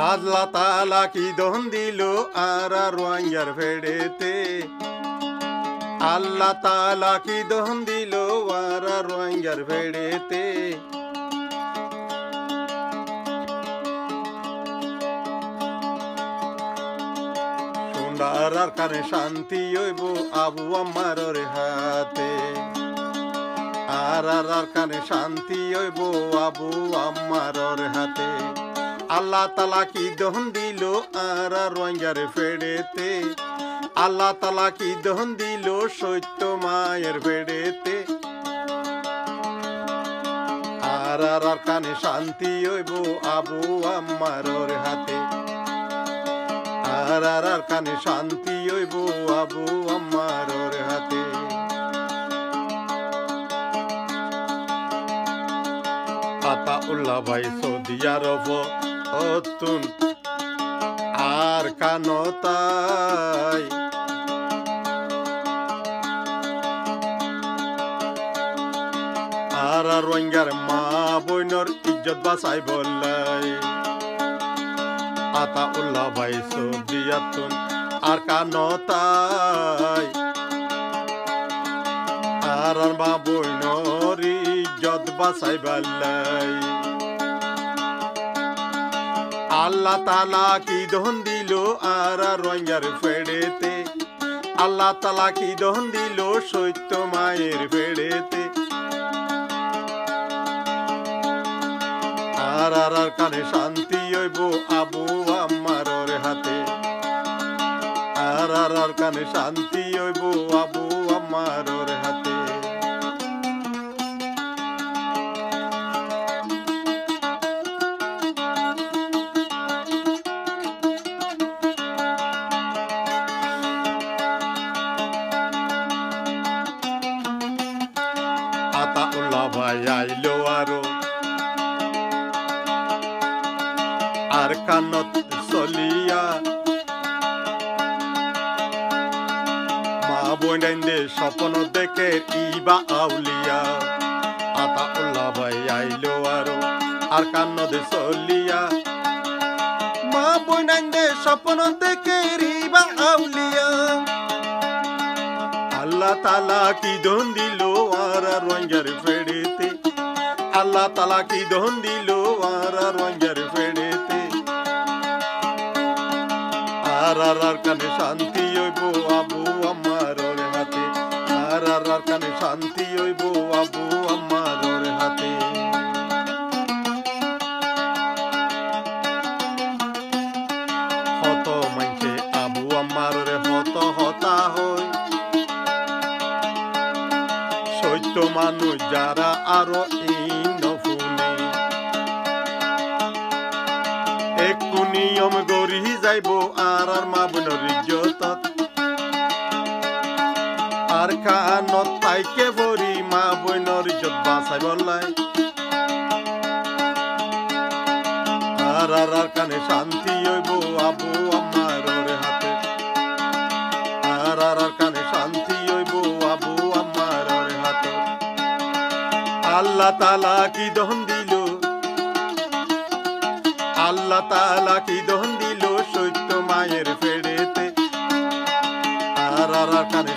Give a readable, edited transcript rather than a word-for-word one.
আল্লাহ তাআলা কি দন দিল আর রোহিঙ্গার ফেড়েতে আল্লাহ তাআলা কি দন দিল আর রোহিঙ্গার ফেড়েতে সোনার কানে শান্তি হইব আবু আম্মারর হাতে আর কানে শান্তি হইব আবু আম্মারর হাতে আল্লাহ তাআলা কি দহন দিল আর রোহিঙ্গার ফেড়েতে আল্লাহ তাআলা কি দহন দিল সত্য মায়ের ফেড়েতে আর কানে শান্তি হইব আবু আম্মারর হাতে আর কানে শান্তি হইব আবু আম্মারর হাতে আতাউল্লাহ ভাই সৌদি আরব অতুন আর কানতাই আর রোহিঙ্গার মা বইনর ইজ্জত বাঁচাই বললাই আতাউল্লাহ ভাই সৌদি আতুন আর কানতাই আর মা বইনর ইজ্জত বাঁচাই বললাই আল্লাহ তাআলা কি দহন দিল আর রোহিঙ্গার ফেড়েতে আল্লাহ তাআলা কি দহন দিল সত্য মায়ের ফেড়েতে আর কানে শান্তি হইব আবু আম্মারর হাতে আর কানে শান্তি হইব আবু আম্মারর হাতে আতাউল্লাহ ভাই আইলো আর কানত চলিয়া মা বইনাইন্দে স্বপ্ন দেখে ইবা আউলিয়া আতাউল্লাহ ভাই আইলো আর কানত চলিয়া মা বইনাইন্দে স্বপ্ন দেখে ইবা আউলিয়া আল্লাহ তাআলা কি দন দিল আর রোহিঙ্গার ফেড়েতে আল্লাহ তাআলা কি দন দিল আর রোহিঙ্গার ফেড়েতে আর কানে শান্তি হইব আবু আম্মারর হাতে আর কানে শান্তি হইব আবু আম্মারর হাতে হত মাইছে আবু আম্মারর হত হতা হই সত্য মানুষ যারা আরো ইনফুনে একটু নিয়ম গড়ি যাইব আর মা বোনের ইজ্জতত আর কানত তাইকে ভরি মা বোনের ইজ্জত বাঁচাই বললাই আর কানে শান্তি হইব আবু আম্মারর হাতে আর কানে শান্তি হইব আবু আম্মারর হাতে আল্লাহ তাআলা কি দহন দিল আল্লাহ তাআলা কি দহন দিল সত্য মায়ের ফেড়েতে আর কানে